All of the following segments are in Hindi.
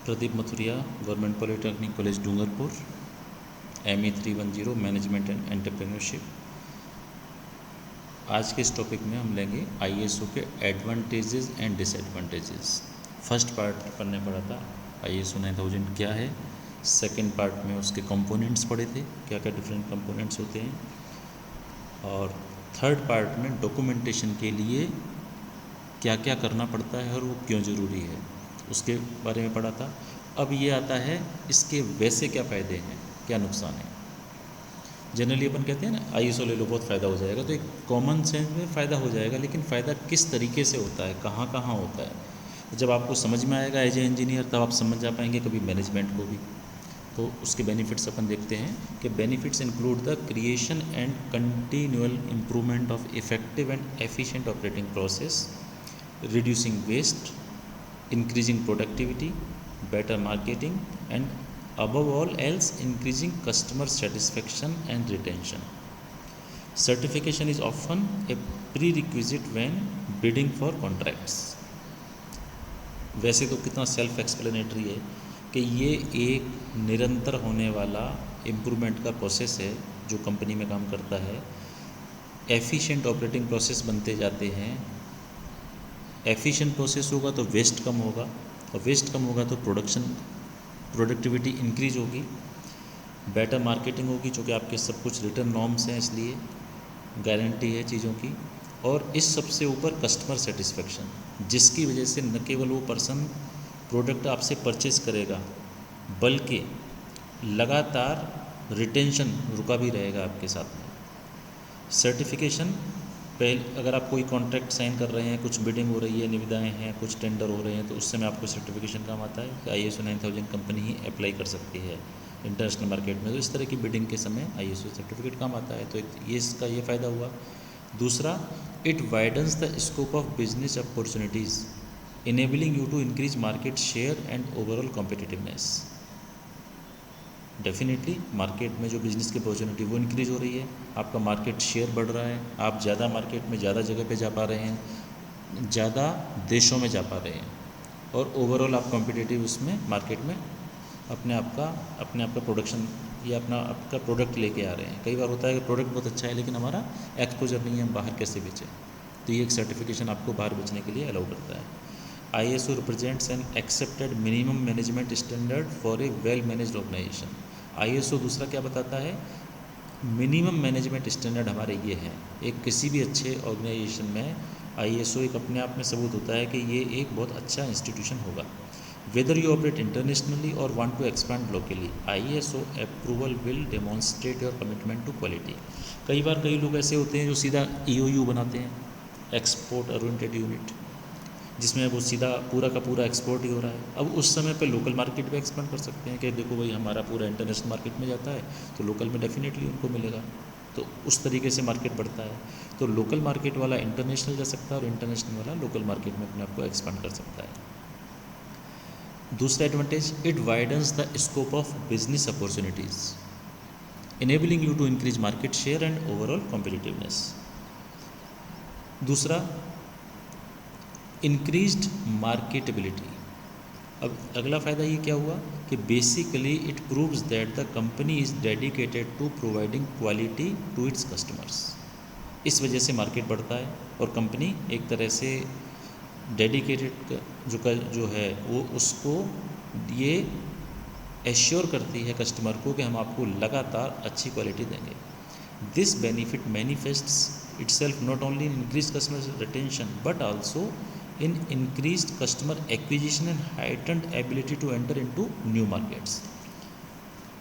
Pradeep Mathuria, government polytechnic college Dungarpur, ME 310 management and entrepreneurship. आज के इस टॉपिक में हम लेंगे ISO के advantages and disadvantages. First part पढ़ने पड़ा था ISO 9000 क्या है, सेकंड पार्ट में उसके कंपोनेंट्स पढ़े थे, क्या क्या डिफरेंट कंपोनेंट्स होते हैं, और थर्ड पार्ट में डॉक्यूमेंटेशन के लिए क्या क्या करना पड़ता है और वो क्यों ज़रूरी है उसके बारे में पढ़ा था। अब ये आता है इसके वैसे क्या फ़ायदे हैं, क्या नुकसान है। जनरली अपन कहते हैं ना ISO ले लो बहुत फ़ायदा हो जाएगा, तो एक कॉमन सेंस में फ़ायदा हो जाएगा, लेकिन फ़ायदा किस तरीके से होता है, कहाँ कहाँ होता है, जब आपको समझ में आएगा एज ए इंजीनियर तब आप समझ जा पाएंगे कभी मैनेजमेंट को भी। तो उसके बेनिफिट्स अपन देखते हैं कि benefits include the creation and continual improvement of effective and efficient operating process, reducing waste, increasing productivity, better marketing, and above all else increasing customer satisfaction and retention. Certification is often a prerequisite when bidding for contracts. वैसे तो कितना सेल्फ एक्सप्लेनेटरी है कि ये एक निरंतर होने वाला इम्प्रूवमेंट का प्रोसेस है जो कंपनी में काम करता है। एफिशिएंट ऑपरेटिंग प्रोसेस बनते जाते हैं, एफिशिएंट प्रोसेस होगा तो वेस्ट कम होगा, और वेस्ट कम होगा तो प्रोडक्टिविटी इंक्रीज होगी, बेटर मार्केटिंग होगी, चूँकि आपके सब कुछ रिटर्न नॉर्म्स हैं इसलिए गारंटी है चीज़ों की, और इस सबसे ऊपर कस्टमर सेटिस्फेक्शन, जिसकी वजह से न केवल वो पर्सन प्रोडक्ट आपसे परचेज करेगा बल्कि लगातार रिटेंशन रुका भी रहेगा आपके साथ में। सर्टिफिकेशन, पहले अगर आप कोई कॉन्ट्रैक्ट साइन कर रहे हैं, कुछ बिडिंग हो रही है, निविदाएं हैं, कुछ टेंडर हो रहे हैं, तो उस समय आपको सर्टिफिकेशन काम आता है कि ISO 9000 कंपनी ही अप्लाई कर सकती है इंटरनेशनल मार्केट में। तो इस तरह की बिडिंग के समय ISO सर्टिफिकेट काम आता है, तो ये इसका ये फ़ायदा हुआ। दूसरा, it widens the scope of business opportunities, enabling you to increase market share and overall competitiveness. Definitely market में जो बिज़नेस की अपॉर्चुनिटी वो इंक्रीज हो रही है, आपका मार्केट शेयर बढ़ रहा है, आप ज़्यादा मार्केट में ज़्यादा जगह पे जा पा रहे हैं, ज़्यादा देशों में जा पा रहे हैं, और ओवरऑल आप कॉम्पिटिटिव उसमें मार्केट में अपने आप का प्रोडक्शन या आपका प्रोडक्ट लेके आ रहे हैं। कई बार होता है कि प्रोडक्ट बहुत अच्छा है लेकिन हमारा एक्सपोजर नहीं है, हम बाहर कैसे बेचें, तो ये एक सर्टिफिकेशन आपको बाहर बेचने के लिए अलाउ करता है। ISO represents an accepted minimum management standard for a well managed organization. ISO दूसरा क्या बताता है, मिनिमम मैनेजमेंट स्टैंडर्ड हमारे ये हैं। एक किसी भी अच्छे ऑर्गेनाइजेशन में ISO एक अपने आप में सबूत होता है कि ये एक बहुत अच्छा इंस्टीट्यूशन होगा। वेदर यू ऑपरेट इंटरनेशनली और want to expand locally, ISO approval will demonstrate your commitment to quality. कई बार कई लोग ऐसे होते हैं जो सीधा EOU बनाते हैं, एक्सपोर्ट ओरिएंटेड यूनिट, जिसमें वो सीधा पूरा का पूरा एक्सपोर्ट ही हो रहा है। अब उस समय पे लोकल मार्केट में एक्सपेंड कर सकते हैं कि देखो भाई हमारा पूरा इंटरनेशनल मार्केट में जाता है तो लोकल में डेफिनेटली उनको मिलेगा, तो उस तरीके से मार्केट बढ़ता है। तो लोकल मार्केट वाला इंटरनेशनल जा सकता है और इंटरनेशनल वाला लोकल मार्केट में अपने आप को एक्सपेंड कर सकता है। दूसरा advantage, it widens the scope of business opportunities, enabling you to increase market share and overall competitiveness. दूसरा, इंक्रीज्ड मार्केटेबिलिटी। अब अगला फ़ायदा ये क्या हुआ कि basically it proves that the company is dedicated to providing quality to its customers. इस वजह से मार्केट बढ़ता है और कंपनी एक तरह से डेडिकेटेड जो है वो उसको ये एश्योर करती है कस्टमर को कि हम आपको लगातार अच्छी क्वालिटी देंगे। This benefit manifests itself not only in increased customer retention but also in increased customer acquisition and heightened ability to enter into new markets.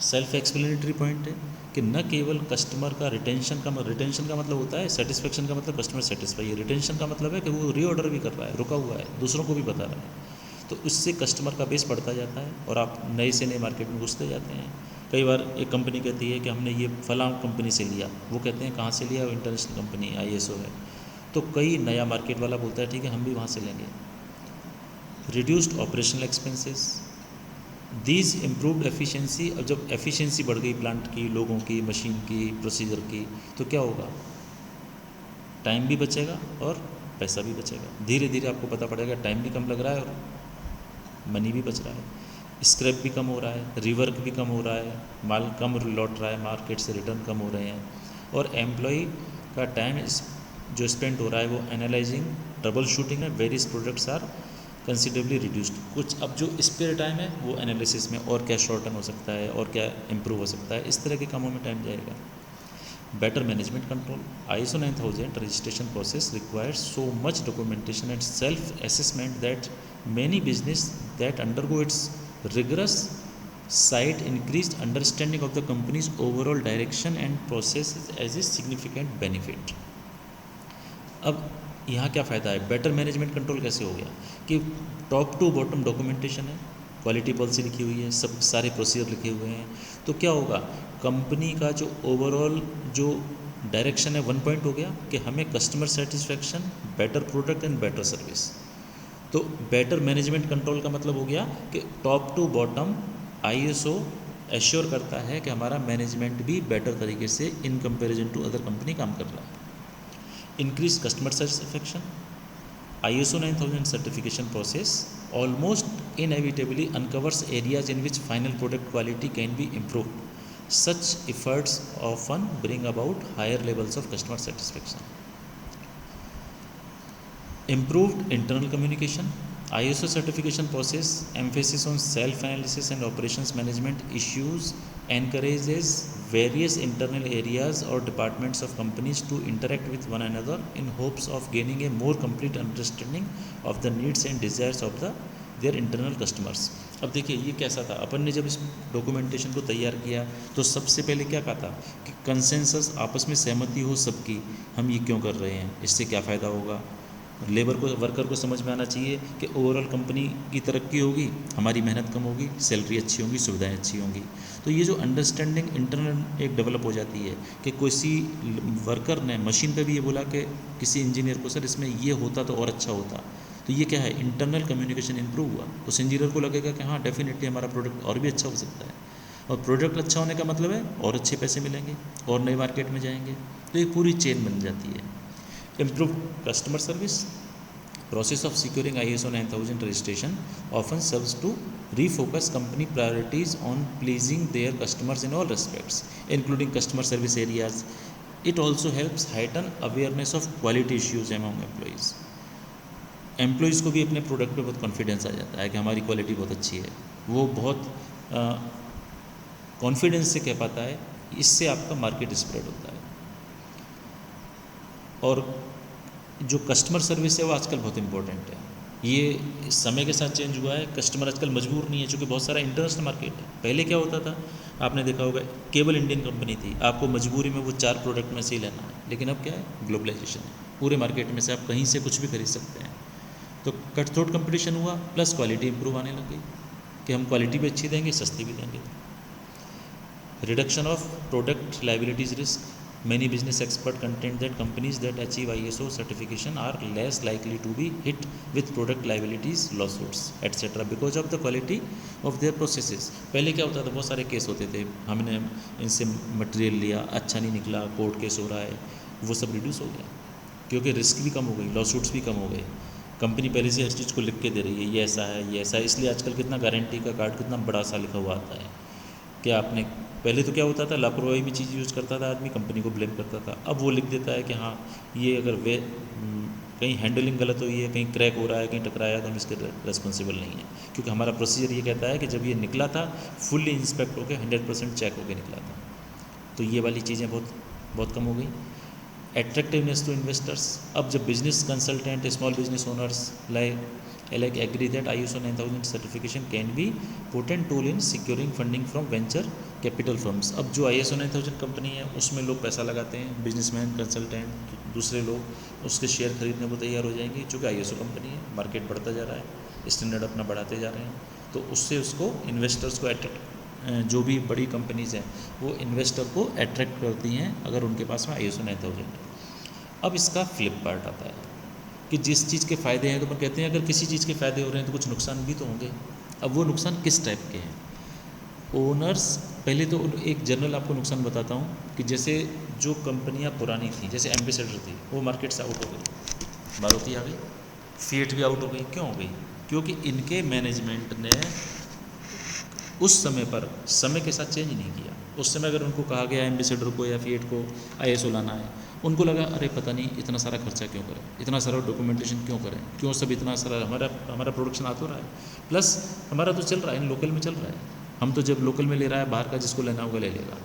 Self explanatory point है कि न केवल कस्टमर का रिटेंशन का मतलब होता है, सेटिस्फेक्शन का मतलब कस्टमर सेटिस्फाई है, रिटेंशन का मतलब है कि वो रीऑर्डर भी कर रहा है, रुका हुआ है, दूसरों को भी बता रहा है, तो उससे कस्टमर का बेस बढ़ता जाता है और आप नए से नए मार्केट में घुसते जाते हैं। कई बार एक कंपनी कहती है कि हमने ये फलां कंपनी से लिया, वो कहते हैं कहाँ से लिया, वो इंटरनेशनल कंपनी ISO है, तो कई नया मार्केट वाला बोलता है ठीक है हम भी वहाँ से लेंगे। Reduced operational expenses, these improved efficiency. अब जब एफिशिएंसी बढ़ गई प्लांट की, लोगों की, मशीन की, प्रोसीजर की, तो क्या होगा, टाइम भी बचेगा और पैसा भी बचेगा। धीरे धीरे आपको पता पड़ेगा टाइम भी कम लग रहा है और मनी भी बच रहा है। स्क्रैप भी कम हो रहा है, रिवर्क भी कम हो रहा है, माल कम लौट रहा है, मार्केट से रिटर्न कम हो रहे हैं, और एम्प्लॉय का टाइम जो स्पेंड हो रहा है वो एनालाइजिंग ट्रबल शूटिंग में various products are considerably reduced. कुछ अब जो स्पेयर टाइम है वो एनालिसिस में और क्या शॉर्टन हो सकता है और क्या इम्प्रूव हो सकता है, इस तरह के कामों में टाइम जाएगा। Better management control, ISO 9000 registration process requires so much documentation and self-assessment that many business that undergo its rigorous cite increased understanding of the company's overall direction and processes as a significant benefit। अब यहाँ क्या फ़ायदा है, बेटर मैनेजमेंट कंट्रोल कैसे हो गया कि टॉप टू बॉटम डॉक्यूमेंटेशन है, क्वालिटी पॉलिसी लिखी हुई है, सब सारे प्रोसीजर लिखे हुए हैं, तो क्या होगा, कंपनी का जो ओवरऑल जो डायरेक्शन है 1 पॉइंट हो गया कि हमें customer satisfaction, better product and better service. तो बेटर मैनेजमेंट कंट्रोल का मतलब हो गया कि top to bottom ISO assure करता है कि हमारा मैनेजमेंट भी बेटर तरीके से in comparison to other company काम कर रहा है। Increase customer satisfaction, ISO 9000 certification process almost inevitably uncovers areas in which final product quality can be improved. Such efforts often bring about higher levels of customer satisfaction. Improved internal communication, ISO certification process emphasis on self-analysis and operations management issues encourages various internal areas or departments of companies to interact with one another in hopes of gaining a more complete understanding of the needs and desires of their internal customers। अब देखिए ये कैसा था, अपन ने जब इस डॉक्यूमेंटेशन को तैयार किया तो सबसे पहले क्या कहा था कि कंसेंसस, आपस में सहमति हो सबकी, हम ये क्यों कर रहे हैं, इससे क्या फ़ायदा होगा, लेबर को, वर्कर को समझ में आना चाहिए कि ओवरऑल कंपनी की तरक्की होगी, हमारी मेहनत कम होगी, सैलरी अच्छी होगी, सुविधाएं अच्छी होंगी। तो ये जो अंडरस्टैंडिंग इंटरनल एक डेवलप हो जाती है कि किसी वर्कर ने मशीन पे भी ये बोला कि किसी इंजीनियर को, सर इसमें ये होता तो और अच्छा होता, तो ये क्या है, इंटरनल कम्युनिकेशन इंप्रूव हुआ। उस इंजीनियर को लगेगा कि हाँ डेफिनेटली हमारा प्रोडक्ट और भी अच्छा हो सकता है, और प्रोडक्ट अच्छा होने का मतलब है और अच्छे पैसे मिलेंगे और नए मार्केट में जाएंगे, तो एक पूरी चेन बन जाती है। Improved customer service, process of securing ISO 9000 registration often serves to refocus company priorities on pleasing their customers in all respects, including customer service areas. It also helps heighten awareness of quality issues among employees. Employees को भी अपने प्रोडक्ट पे बहुत कॉन्फिडेंस आ जाता है कि हमारी क्वालिटी बहुत अच्छी है, वो बहुत कॉन्फिडेंस से कह पाता है, इससे आपका मार्केट स्प्रेड होता है। और जो कस्टमर सर्विस है वो आजकल बहुत इंपॉर्टेंट है, ये समय के साथ चेंज हुआ है। कस्टमर आजकल मजबूर नहीं है, चूँकि बहुत सारा इंटरनेशनल मार्केट है। पहले क्या होता था, आपने देखा होगा, केवल इंडियन कंपनी थी, आपको मजबूरी में वो 4 प्रोडक्ट में से ही लेना है। लेकिन अब क्या है, ग्लोबलाइजेशन है, पूरे मार्केट में से आप कहीं से कुछ भी खरीद सकते हैं। तो कट थ्रोट कंपटीशन हुआ, प्लस क्वालिटी इंप्रूव आने लग गई कि हम क्वालिटी भी अच्छी देंगे, सस्ती भी देंगे। Reduction of product liabilities risk, many business experts contend that companies that achieve ISO certification are less likely to be hit with product liabilities, lawsuits, etc. because of the quality of their processes। पहले क्या होता था, बहुत सारे केस होते थे, हमने इनसे मटेरियल लिया, अच्छा नहीं निकला, कोर्ट केस हो रहा है, वो सब रिड्यूस हो गया क्योंकि रिस्क भी कम हो गई, लॉसूट्स भी कम हो गए। कंपनी पहले से हर चीज़ को लिख के दे रही है, ये ऐसा है, ये ऐसा है। इसलिए आजकल कितना गारंटी का कार्ड कितना बड़ा सा लिखा हुआ आता है कि आपने, पहले तो क्या होता था, लापरवाही में चीज़ यूज़ करता था आदमी, कंपनी को ब्लेम करता था। अब वो लिख देता है कि हाँ ये अगर वे कहीं हैंडलिंग गलत हुई है, कहीं क्रैक हो रहा है, कहीं टकराया, तो हम इसके रेस्पॉन्सिबल नहीं है, क्योंकि हमारा प्रोसीजर ये कहता है कि जब ये निकला था फुल्ली इंस्पेक्ट होकर 100% चेक होकर निकला था। तो ये वाली चीज़ें बहुत कम हो गई। एट्रैक्टिवनेस टू इन्वेस्टर्स, अब जब business consultant, small business owners like agree that ISO 9000 certification can be potent tool in securing funding from venture capital firms। अब जो ISO 9000 कंपनी है उसमें लोग पैसा लगाते हैं, बिजनेसमैन, कंसल्टेंट, दूसरे लोग उसके शेयर खरीदने को तैयार हो जाएंगे, चूँकि ISO कंपनी है, मार्केट बढ़ता जा रहा है, स्टैंडर्ड अपना बढ़ाते जा रहे हैं, तो उससे उसको इन्वेस्टर्स को अट्रैक्ट, जो भी बड़ी कंपनीज़ हैं वो इन्वेस्टर को अट्रैक्ट करती हैं अगर उनके पास में ISO 9000 है। अब इसका फ्लिप पार्ट आता है कि जिस चीज़ के फ़ायदे हैं तो अपन कहते हैं अगर किसी चीज़ के फ़ायदे हो रहे हैं तो कुछ नुकसान भी तो होंगे। अब वो नुकसान किस टाइप के हैं, ओनर्स, पहले तो एक जनरल आपको नुकसान बताता हूँ कि जैसे जो कंपनियाँ पुरानी थी, जैसे एम्बेसडर थी, वो मार्केट से आउट हो गई, मारुति आ गई, फिएट भी आउट हो गई। क्यों हो गई? क्योंकि इनके मैनेजमेंट ने उस समय पर समय के साथ चेंज नहीं किया। उस समय अगर उनको कहा गया एम्बेसडर को या फिएट को ISO लाना है, उनको लगा अरे पता नहीं इतना सारा खर्चा क्यों करें, इतना सारा डॉक्यूमेंटेशन क्यों करें, क्यों सब इतना सारा, हमारा प्रोडक्शन आ तो रहा है, प्लस हमारा तो चल रहा है, लोकल में चल रहा है, हम तो जब लोकल में ले रहा है, बाहर का जिसको लेना होगा ले लेगा।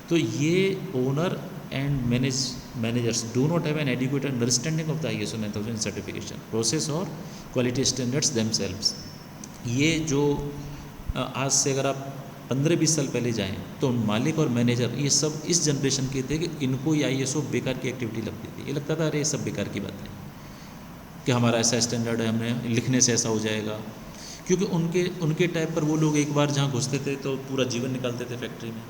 तो ये owner and managers do not have an adequate understanding of the ISO 9000 certification process और क्वालिटी स्टैंडर्ड्स देमसेल्व्स। ये जो आज से अगर आप 15-20 साल पहले जाएं तो मालिक और मैनेजर ये सब इस जनरेशन के थे कि इनको ये ISO बेकार की एक्टिविटी लगती थी। ये लगता था अरे ये सब बेकार की बात है कि हमारा ऐसा स्टैंडर्ड है, हमने लिखने से ऐसा हो जाएगा, क्योंकि उनके टाइप पर वो लोग एक बार जहाँ घुसते थे तो पूरा जीवन निकालते थे फैक्ट्री में।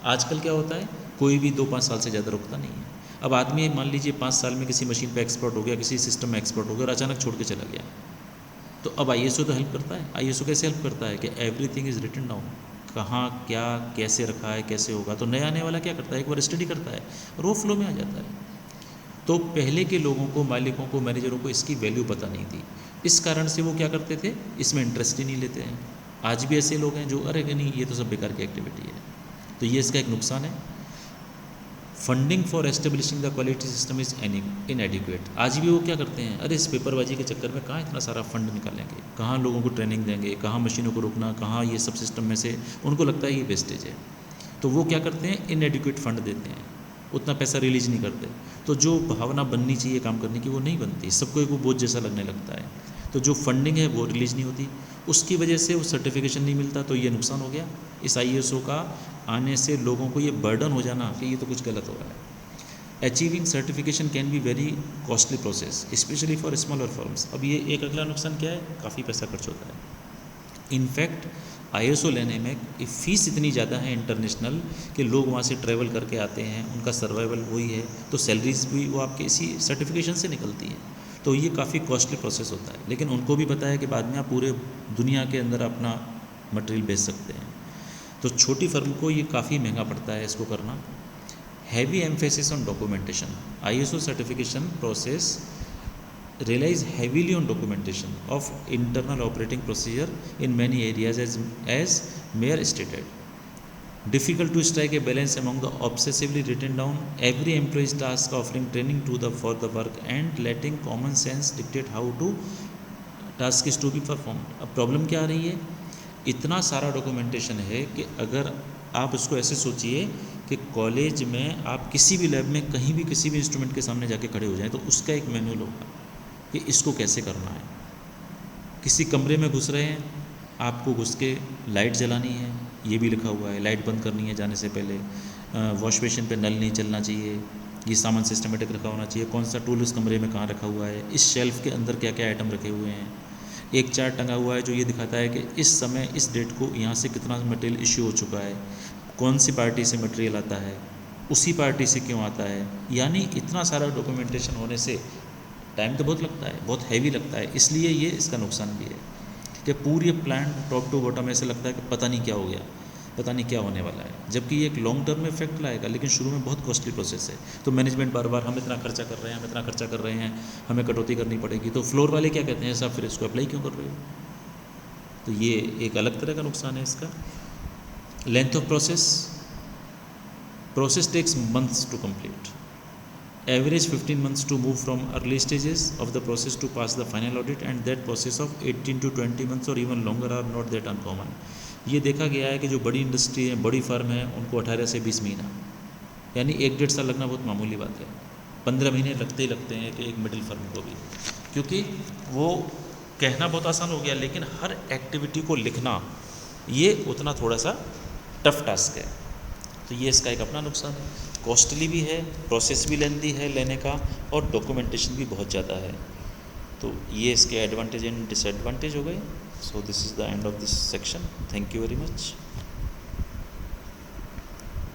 आजकल क्या होता है, कोई भी 2-5 साल से ज़्यादा रुकता नहीं है। अब आदमी मान लीजिए 5 साल में किसी मशीन पर एक्सपर्ट हो गया, किसी सिस्टम में एक्सपर्ट हो गया और अचानक छोड़ के चला गया, तो अब ISO तो हेल्प करता है। ISO कैसे हेल्प करता है कि एवरीथिंग इज़ रिटन डाउन, कहाँ क्या कैसे रखा है, कैसे होगा। तो नया आने वाला क्या करता है, एक बार स्टडी करता है और वो फ्लो में आ जाता है। तो पहले के लोगों को, मालिकों को, मैनेजरों को इसकी वैल्यू पता नहीं थी, इस कारण से वो क्या करते थे, इसमें इंटरेस्ट ही नहीं लेते हैं। आज भी ऐसे लोग हैं जो अरे नहीं ये तो सब बेकार की एक्टिविटी है। तो ये इसका एक नुकसान है। Funding for establishing the quality system is इनएडिक्वेट। आज भी वो क्या करते हैं, अरे इस पेपरबाजी के चक्कर में कहाँ इतना सारा फंड निकालेंगे, कहाँ लोगों को ट्रेनिंग देंगे, कहाँ मशीनों को रोकना, कहाँ ये सब सिस्टम में से उनको लगता है ये वेस्टेज है। तो वो क्या करते हैं, इनएडिक्वेट फंड देते हैं, उतना पैसा रिलीज नहीं करते। तो जो भावना बननी चाहिए काम करने की वो नहीं बनती, सबको एक वो बोझ जैसा लगने लगता है। तो जो फंडिंग है वो रिलीज नहीं होती, उसकी वजह से वो सर्टिफिकेशन नहीं मिलता। तो ये नुकसान हो गया इस ISO का आने से, लोगों को ये बर्डन हो जाना कि ये तो कुछ गलत हो रहा है। Achieving certification can be very costly process specially for smaller firms. अब ये एक अगला नुकसान क्या है, काफ़ी पैसा खर्च होता है। इनफैक्ट ISO लेने में फ़ीस इतनी ज़्यादा है इंटरनेशनल कि लोग वहाँ से ट्रैवल करके आते हैं, उनका सर्वाइवल वही है, तो सैलरीज भी वो आपके इसी सर्टिफिकेशन से निकलती है। तो ये काफ़ी कॉस्टली प्रोसेस होता है, लेकिन उनको भी पता है कि बाद में आप पूरे दुनिया के अंदर अपना मटेरियल बेच सकते हैं। तो छोटी फर्म को ये काफ़ी महंगा पड़ता है इसको करना। Heavy emphasis on documentation. ISO certification process relies heavily on documentation of internal operating procedure in many areas as Mayor stated. Difficult to strike a balance among the obsessively written down every employee's task, offering training for the work and letting common sense dictate how to task is to be performed. अब प्रॉब्लम क्या आ रही है, इतना सारा डॉक्यूमेंटेशन है कि अगर आप उसको ऐसे सोचिए कि कॉलेज में आप किसी भी लैब में कहीं भी किसी भी इंस्ट्रूमेंट के सामने जाके खड़े हो जाएं तो उसका एक मैनुअल होगा कि इसको कैसे करना है। किसी कमरे में घुस रहे हैं, आपको घुस के लाइट जलानी है, ये भी लिखा हुआ है, लाइट बंद करनी है जाने से पहले, वॉश बेसिन पे नल नहीं चलना चाहिए, ये सामान सिस्टमेटिक रखा होना चाहिए, कौन सा टूल उस कमरे में कहाँ रखा हुआ है, इस शेल्फ़ के अंदर क्या क्या आइटम रखे हुए हैं। एक चार्ट टंगा हुआ है जो ये दिखाता है कि इस समय इस डेट को यहाँ से कितना मटेरियल इश्यू हो चुका है, कौन सी पार्टी से मटेरियल आता है, उसी पार्टी से क्यों आता है। यानी इतना सारा डॉक्यूमेंटेशन होने से टाइम तो बहुत लगता है, बहुत हैवी लगता है। इसलिए ये इसका नुकसान भी है कि पूरी प्लान टॉप टू बॉटम ऐसे लगता है कि पता नहीं क्या हो गया, पता नहीं क्या होने वाला है, जबकि ये एक लॉन्ग टर्म में इफेक्ट लाएगा, लेकिन शुरू में बहुत कॉस्टली प्रोसेस है। तो मैनेजमेंट बार बार हम इतना खर्चा कर रहे हैं, हम इतना खर्चा कर रहे हैं, हमें कटौती करनी पड़ेगी। तो फ्लोर वाले क्या कहते हैं, साहब फिर इसको अप्लाई क्यों कर रहे हो। तो ये एक अलग तरह का नुकसान है इसका। Length of process takes months to complete, average 15 months to move from early stages of the process to pass the final audit, and that process of 18 to 20 months or even longer are not that uncommon. ये देखा गया है कि जो बड़ी इंडस्ट्री है, बड़ी फर्म है, उनको 18 से 20 महीना, यानी 1-1.5 साल लगना बहुत मामूली बात है। 15 महीने लगते ही लगते हैं कि एक मिडिल फर्म को भी, क्योंकि वो कहना बहुत आसान हो गया, लेकिन हर एक्टिविटी को लिखना ये उतना थोड़ा सा टफ टास्क है। तो ये इसका एक अपना नुकसान है, कॉस्टली भी है, प्रोसेस भी लेंदी है लेने का, और डॉक्यूमेंटेशन भी बहुत ज़्यादा है। तो ये इसके एडवांटेज एंड डिसएडवांटेज हो गए। So this is the end of this section. Thank you very much.